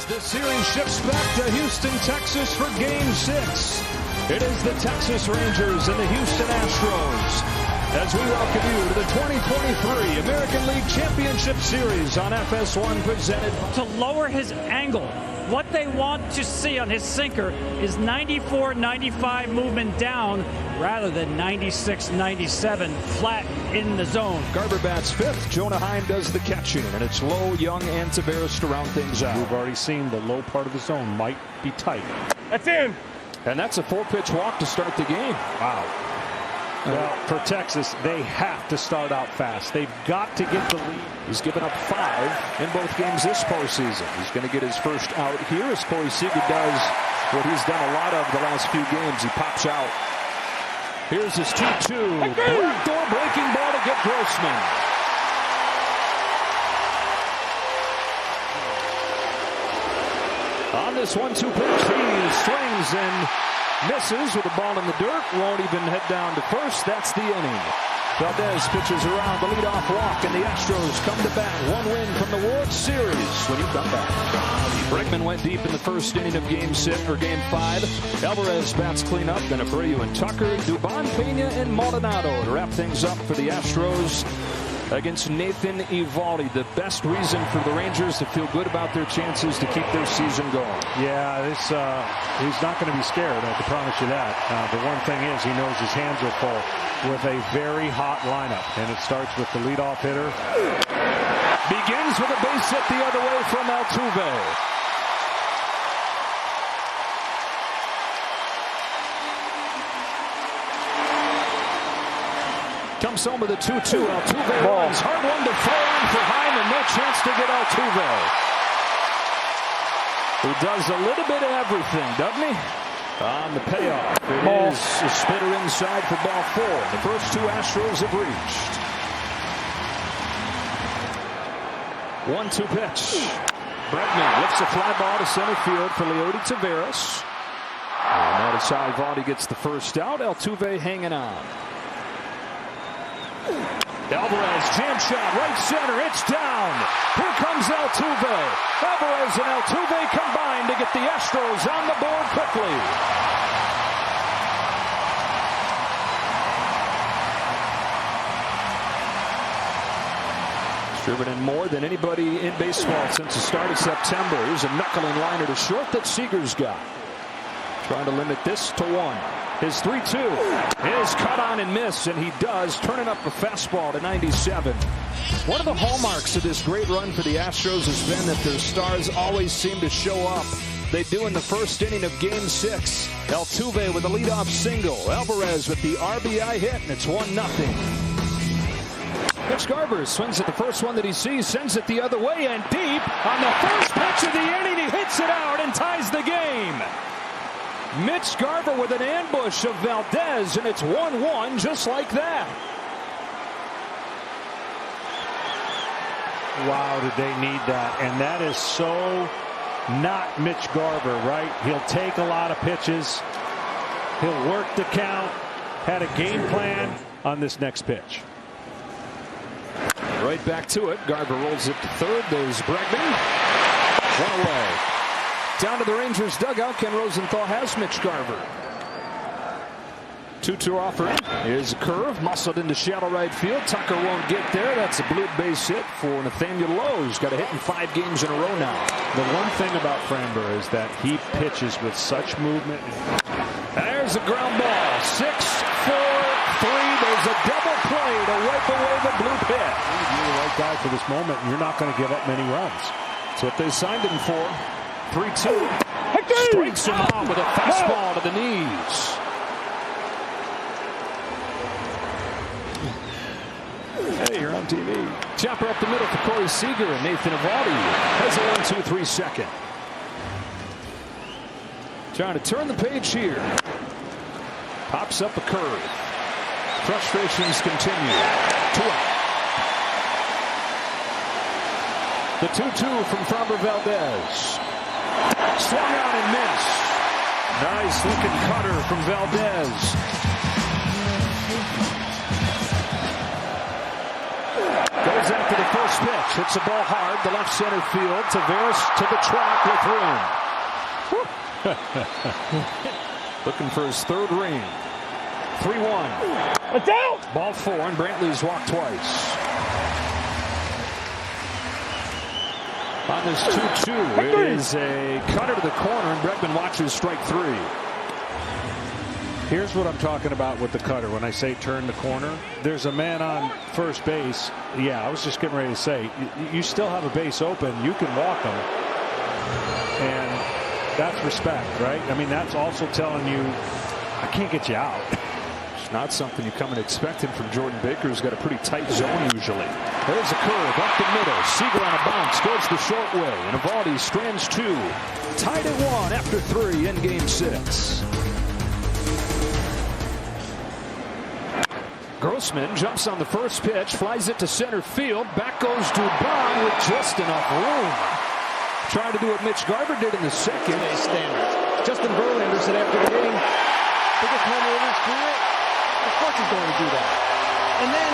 The series shifts back to Houston, Texas for Game 6. It is the Texas Rangers and the Houston Astros as we welcome you to the 2023 American League Championship Series on FS1 presented. To lower his angle, what they want to see on his sinker is 94-95 movement down rather than 96-97 flat in the zone. Garber bats fifth. Jonah Heim does the catching, and it's Lowe, Young, and Tavares to round things out. We've already seen the low part of the zone might be tight. That's in. And that's a 4-pitch walk to start the game. Wow. Well, for Texas, they have to start out fast. They've got to get the lead. He's given up 5 in both games this postseason. He's going to get his first out here as Corey Seager does what he's done a lot of the last few games. He pops out. Here's his 2-2. Backdoor breaking ball to get Grossman. On this 1-2 pitch, he swings and misses with the ball in the dirt. Won't even head down to first. That's the inning. Valdez pitches around the leadoff walk, and the Astros come to bat. 1 win from the World Series when you come back. Bregman went deep in the first inning of Game 5. Alvarez bats clean up, then Abreu and Tucker, Dubon, Pena, and Maldonado to wrap things up for the Astros against Nathan Eovaldi. The best reason for the Rangers to feel good about their chances to keep their season going. Yeah, he's not going to be scared, I can promise you that. The one thing is he knows his hands are full with a very hot lineup, and it starts with the leadoff hitter. Begins with a base hit the other way from Altuve. Comes home with a 2-2. Altuve runs. Hard one to throw in for Heim, and no chance to get Altuve. Who does a little bit of everything, doesn't he? On the payoff, it is a spitter inside for ball 4. The first 2 Astros have reached. 1-2 pitch. Bregman lifts a fly ball to center field for Leody Tavares. And that is how Eovaldi gets the first out. Altuve hanging on. Alvarez, jam shot, right center, it's down. Here comes Altuve. Alvarez and Altuve combine to get the Astros on the board quickly. He's driven in more than anybody in baseball since the start of September. Here's a knuckling liner to short that Seager's got. Trying to limit this to 1. His 3-2 is cut on and miss, and he does, turning up a fastball to 97. One of the hallmarks of this great run for the Astros has been that their stars always seem to show up. They do in the first inning of Game 6. Altuve with a leadoff single. Alvarez with the RBI hit, and it's 1-0. Mitch Garver swings at the first one that he sees, sends it the other way, and deep on the first pitch of the inning, he hits it out and ties the game. Mitch Garver with an ambush of Valdez, and it's 1-1 just like that. Wow, did they need that? And that is so not Mitch Garver, right? He'll take a lot of pitches. He'll work the count. Had a game plan on this next pitch. Right back to it. Garver rolls it to third. There's Bregman. 1 away. Down to the Rangers dugout. Ken Rosenthal has Mitch Garver. 2-2 offer. Here's a curve. Muscled into shallow right field. Tucker won't get there. That's a blue base hit for Nathaniel Lowe. He's got a hit in 5 games in a row now. The one thing about Framber is that he pitches with such movement. There's a ground ball. 6-4-3. There's a double play to wipe away the blue pit. You're the right guy for this moment, and you're not going to give up many runs. That's what they signed him for. 3-2. Strikes him out with a fastball to the knees. Hey, you're on TV. Chopper up the middle for Corey Seager, and Nathan Eovaldi has a 1-2-3 second. Trying to turn the page here. Pops up a curve. Frustrations continue. 2 out. The 2-2 from Framber Valdez. Swung out and missed. Nice looking cutter from Valdez. Goes after the first First pitch hits the ball hard to left center field. Taveras to the track with room. Looking for his third ring. 3-1. It's out. Ball 4, and Brantley's walked twice. On this 2-2, it is a cutter to the corner, and Bregman watches strike 3. Here's what I'm talking about with the cutter. When I say turn the corner, there's a man on first base. Yeah, I was just getting ready to say, you still have a base open. You can walk him. And that's respect, right? I mean, that's also telling you, I can't get you out. It's not something you come and expecting from Jordan Baker, who's got a pretty tight zone usually. There's a curve up the middle. Seager on a bounce goes the short way, and Eovaldi strands 2. Tied at 1 after 3 in Game 6. Grossman jumps on the first pitch, flies it to center field. Back goes Dubon with just enough room. Trying to do what Mitch Garver did in the second. Standards. Justin Verlander said after the game, biggest homer in his career. Of course he's going to do that. And then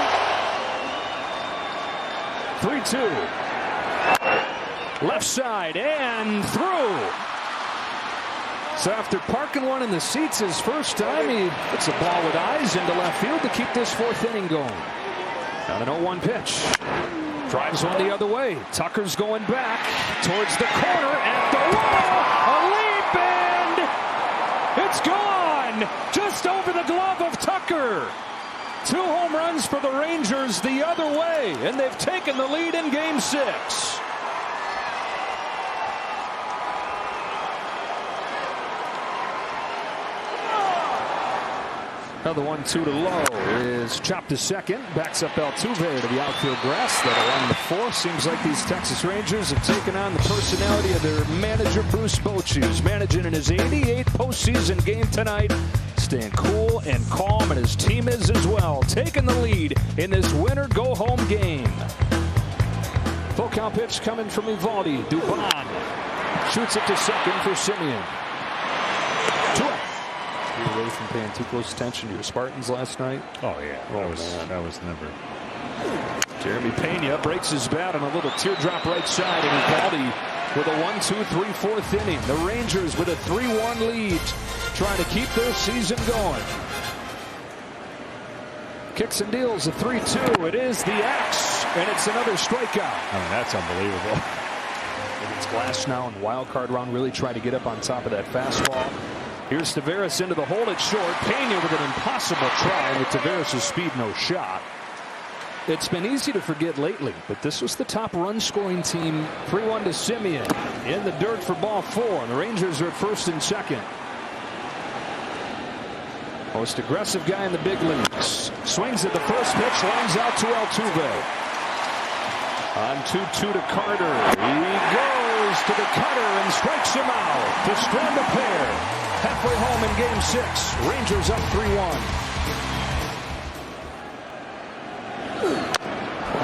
3-2. Left side and through. So after parking one in the seats his first time, he puts a ball with eyes into left field to keep this 4th inning going. Now an 0-1 pitch. Drives one the other way. Tucker's going back towards the corner at the wall. A leap, and it's gone. Just over the glove of Tucker. 2 home runs for the Rangers the other way, and they've taken the lead in Game 6. Another 1-2 to low is chopped to second. Backs up Altuve to the outfield grass. That'll run the 4th. Seems like these Texas Rangers have taken on the personality of their manager, Bruce Bochy, who's managing in his 88th postseason game tonight. Staying cool and calm, and his team is as well. Taking the lead in this winner go-home game. Full count pitch coming from Eovaldi. Dubon shoots it to second for Semien. 2-out. You're away from paying too close attention to your Spartans last night. Oh, yeah. That was never. Jeremy Pena breaks his bat on a little teardrop right side, and Eovaldi with a 1-2-3 4th inning. The Rangers with a 3-1 lead, trying to keep their season going. Kicks and deals a 3-2. It is the axe, and it's another strikeout. I mean, that's unbelievable. It's Glass now in the wild card round. Really try to get up on top of that fastball. Here's Taveras into the hole at short. Pena with an impossible try. With Taveras' speed, no shot. It's been easy to forget lately, but this was the top run-scoring team. 3-1 to Semien. In the dirt for ball 4. And the Rangers are at first and second. Most aggressive guy in the big leagues. Swings at the first pitch. Lines out to Altuve. On 2-2 to Carter. He goes to the cutter and strikes him out to strand a pair. Halfway home in Game 6. Rangers up 3-1.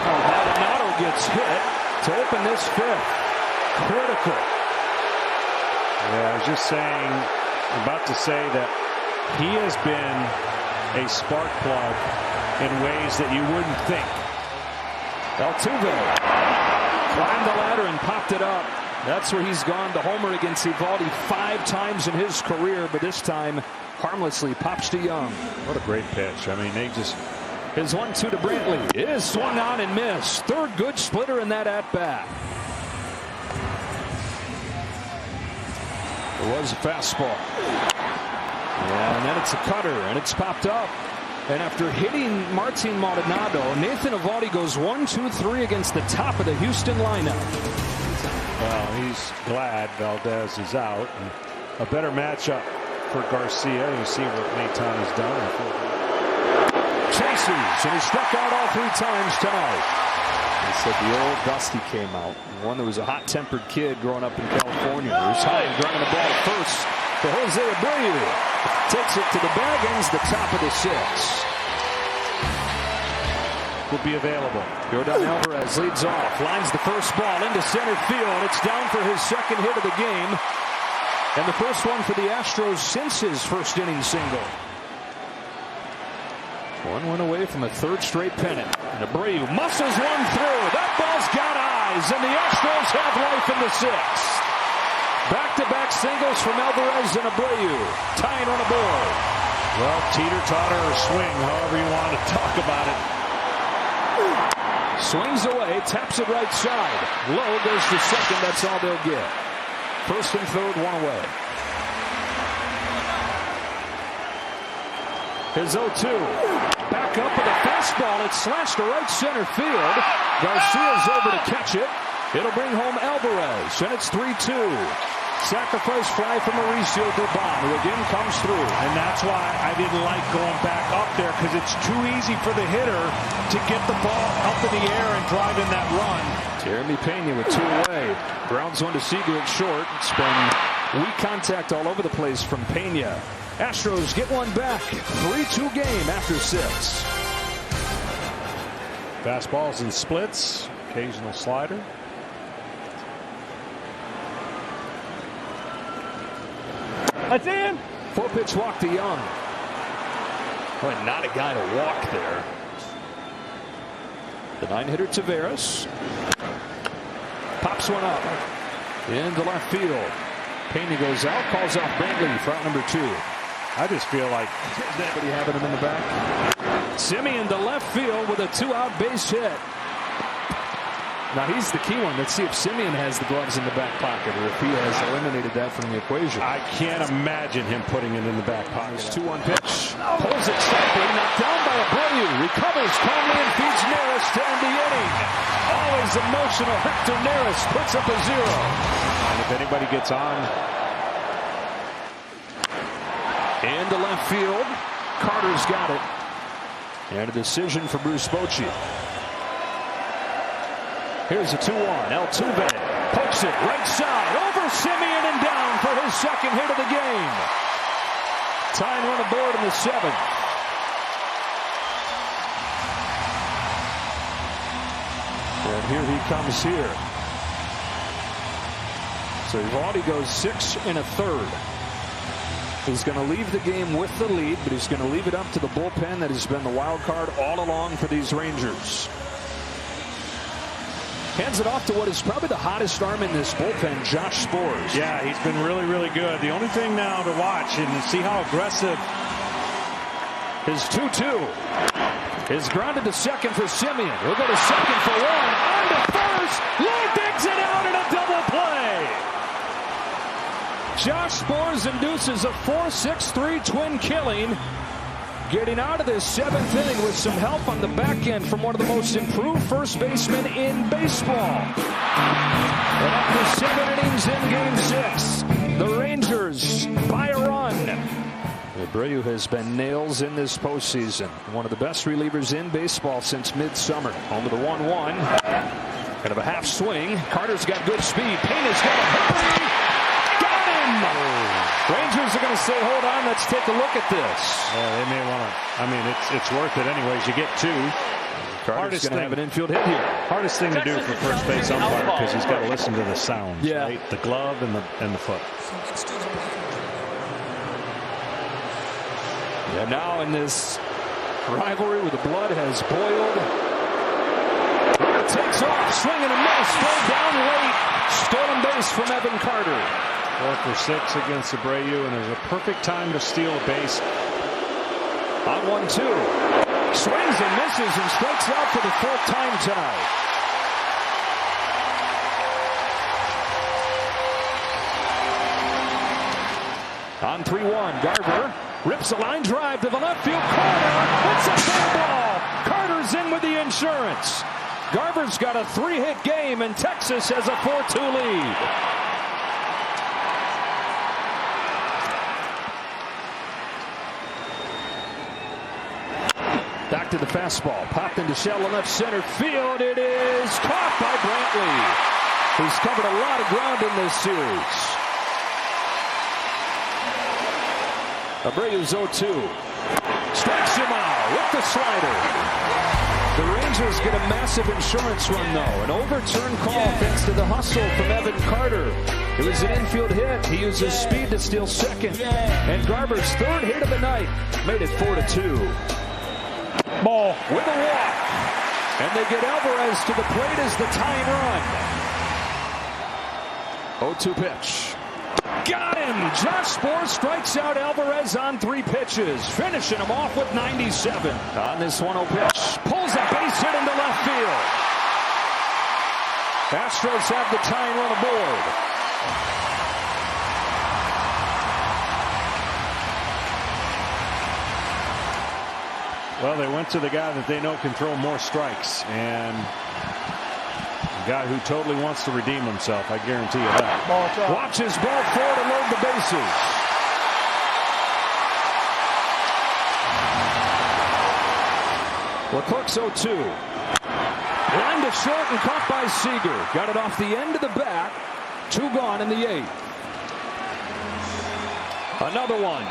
Maldonado gets hit to open this 5th. Critical. Yeah, I was just saying, about to say that he has been a spark plug in ways that you wouldn't think. Altuve climbed the ladder and popped it up. That's where he's gone to homer against Eovaldi 5 times in his career, but this time harmlessly pops to Young. What a great pitch. I mean, they just. His 1-2 to Brantley is swung on and missed. 3rd good splitter in that at-bat. It was a fastball. Yeah, and then it's a cutter, and it's popped up. And after hitting Martin Maldonado, Nathan Eovaldi goes 1-2-3 against the top of the Houston lineup. Well, he's glad Valdez is out. And a better matchup for Garcia. You see what Nathan has done. Chases, and he struck out all 3 times tonight. They said the old Dusty came out. One that was a hot-tempered kid growing up in California. There's Hyde driving the ball first to Jose Abreu. Takes it to the bag, ends the top of the 6th. Will be available. Yordan Alvarez leads off, lines the first ball into center field. It's down for his 2nd hit of the game, and the first one for the Astros since his 1st inning single. One went away from a third straight pennant. And Abreu muscles one through. That ball's got eyes, and the Astros have life in the sixth. Back-to-back singles from Alvarez and Abreu. Tying on a board. Well, teeter-totter or swing, however you want to talk about it. Swings away, taps it right side. Low goes to second. That's all they'll get. First and third, one away. His 0-2. Back up with a fastball. It's slashed to right center field. Garcia's over to catch it. It'll bring home Alvarez, and it's 3-2. Sacrifice fly from Mauricio Dubon, who again comes through. And that's why I didn't like going back up there, because it's too easy for the hitter to get the ball up in the air and drive in that run. Jeremy Pena with two away. Grounds one to Seager at short. It's been weak contact all over the place from Pena. Astros get one back. 3-2 game after 6. Fastballs and splits. Occasional slider. That's in. 4-pitch walk to Young. Well, not a guy to walk there. The 9-hitter Taveras pops one up into left field. Pena goes out, calls off Bentley for out number 2. I just feel like anybody having him in the back. Simeon to left field with a 2-out base hit. Now he's the key one. Let's see if Simeon has the gloves in the back pocket, or if he has eliminated that from the equation. I can't imagine him putting it in the back pocket. 2-1 pitch. Pulls it sharply, knocked down by Abreu. Recovers calmly and feeds Neris to end the inning. Always emotional. Hector Neris puts up a 0. And if anybody gets on. Into left field. Carter's got it. And a decision for Bruce Bochy. Here's a 2-1. Altuve pokes it right side over Simeon and down for his second hit of the game. Tying run aboard in the 7th. And here he comes here. So Eovaldi goes 6 1/3. He's going to leave the game with the lead, but he's going to leave it up to the bullpen that has been the wild card all along for these Rangers. Hands it off to what is probably the hottest arm in this bullpen, Josh Sborz. Yeah, he's been really, really good. The only thing now to watch and see how aggressive. His 2-2 is grounded to second for Simeon. He'll go to second for 1. On to first. Lowe digs it out in a double play. Josh Sborz induces a 4-6-3 twin killing. Getting out of this 7th inning with some help on the back end from one of the most improved first basemen in baseball. And after 7 innings in Game 6, the Rangers buy a run. Abreu has been nails in this postseason. One of the best relievers in baseball since midsummer. Home to the 1-1. Kind of a half swing. Carter's got good speed. Pena's got a hurry. Got him! Rangers are going to say, hold on, let's take a look at this. Yeah, they may want to. I mean, it's worth it anyways. You get 2. Carter's going to have an infield hit here. Hardest thing to do for first base umpire, because he's got to listen to the sounds. Yeah. Right? The glove and the foot. Yeah, now in this rivalry where the blood has boiled. It takes off, swing and a miss, throw down late. Stolen base from Evan Carter. 4 for 6 against Abreu, and there's a perfect time to steal a base. On 1-2. Swings and misses and strikes out for the 4th time tonight. On 3-1, Garver rips a line drive to the left field corner. It's a fair ball. Carter's in with the insurance. Garver's got a 3-hit game, and Texas has a 4-2 lead. Back to the fastball. Popped into shallow left center field. It is caught by Brantley, who's covered a lot of ground in this series. Abreu's 0-2. Strikes him out with the slider. The Rangers get a massive insurance run, though. An overturned call thanks to the hustle from Evan Carter. It was an infield hit. He uses speed to steal second. And Garver's 3rd hit of the night made it 4-2. Ball. With a walk. And they get Alvarez to the plate as the tying run. 0-2 pitch. Got him! Josh Spohr strikes out Alvarez on 3 pitches, finishing him off with 97. On this 1-0 pitch, pulls a base hit into left field. Astros have the tying run aboard. Well, they went to the guy that they know can throw more strikes, and a guy who totally wants to redeem himself, I guarantee you that. Watches ball 4 to load the bases. Leclerc's 0-2. Line to short and caught by Seager. Got it off the end of the bat. 2 gone in the 8th. Another one.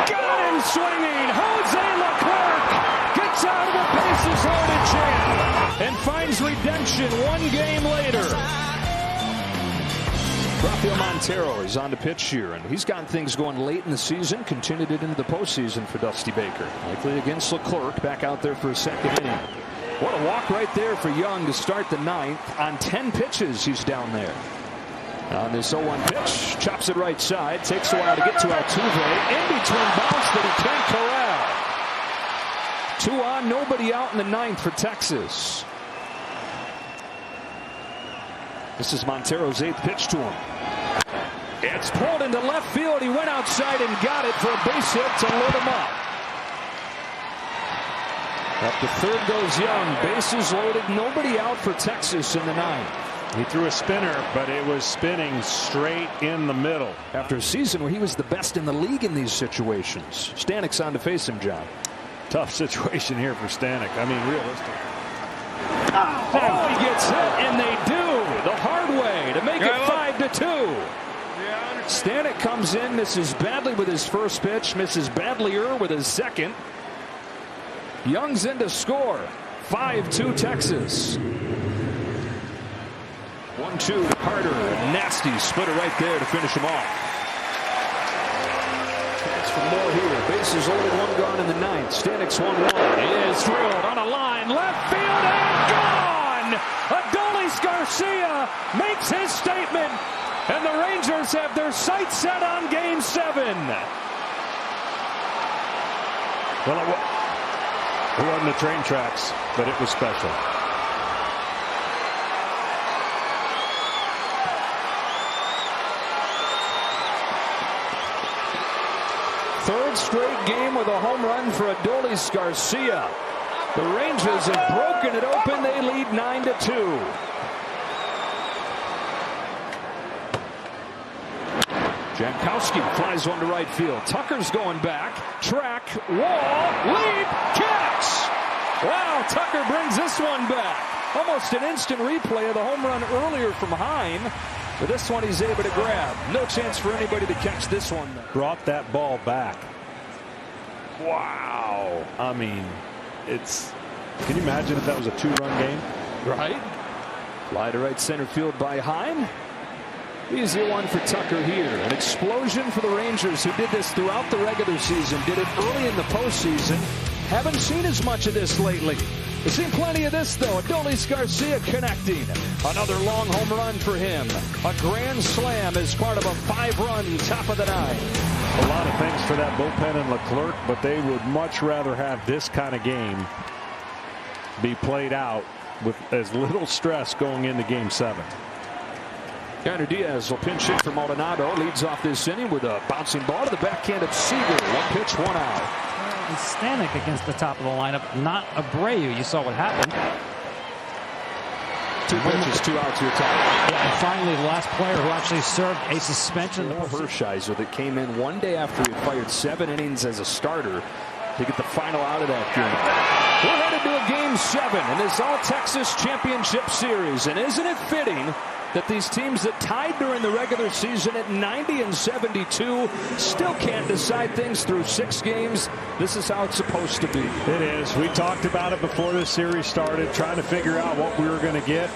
Got him swinging. Jose Leclerc gets out of the bases loaded jam and finds redemption 1 game later. Rafael Montero is on the pitch here, and he's gotten things going late in the season, continued it into the postseason for Dusty Baker. Likely against Leclerc, back out there for a 2nd inning. What a walk right there for Young to start the 9th. On 10 pitches, he's down there. On this 0-1 pitch, chops it right side, takes a while to get to Altuve. In between bounce that he can't corral. 2 on, nobody out in the 9th for Texas. This is Montero's 8th pitch to him. It's pulled into left field. He went outside and got it for a base hit to load him up. Up to 3rd goes Young. Bases loaded. Nobody out for Texas in the 9th. He threw a spinner, but it was spinning straight in the middle. After a season where he was the best in the league in these situations. Stanek's on to face him, John. Tough situation here for Stanek. I mean, realistic. Oh, he gets hit, and they do the hard way to make it 5-2. Stanek comes in, misses badly with his first pitch, misses badlier with his second. Young's in to score. 5-2 Texas. 1-2 Carter. A nasty splitter right there to finish him off. Chance for more here. Bases loaded, 1 gone in the 9th. Stanek's 1-1. Is drilled on a line. Left field and gone! Adolis Garcia makes his statement. And the Rangers have their sights set on Game 7. Well, it wasn't the train tracks, but it was special. Third straight game with a home run for Adolis Garcia. The Rangers have broken it open. They lead 9-2. Jankowski flies one to right field. Tucker's going back. Track, wall, leap, catch. Wow, Tucker brings this one back. Almost an instant replay of the home run earlier from Heim. But this one he's able to grab. No chance for anybody to catch this one. Brought that ball back. Wow. I mean, can you imagine if that was a 2-run game? Right. Fly to right center field by Heim. Easy one for Tucker here. An explosion for the Rangers, who did this throughout the regular season. Did it early in the postseason. Haven't seen as much of this lately. We've seen plenty of this, though. Adolis Garcia connecting. Another long home run for him. A grand slam as part of a 5-run top of the 9th. A lot of things for that bullpen and Leclerc, but they would much rather have this kind of game be played out with as little stress going into Game 7. Tanner Diaz will pinch hit for Maldonado. Leads off this inning with a bouncing ball to the backhand of Seager. 1 pitch, 1 out. And Stanek against the top of the lineup, not Abreu. You saw what happened. 2 pitches, 2 outs here, top. Yeah, and finally, the last player who actually served a suspension. Hershiser that came in 1 day after he fired 7 innings as a starter to get the final out of that game. We're headed to a Game 7 in this All-Texas Championship Series. And isn't it fitting that these teams that tied during the regular season at 90 and 72 still can't decide things through 6 games? This is how it's supposed to be. It is. We talked about it before this series started, trying to figure out what we were going to get.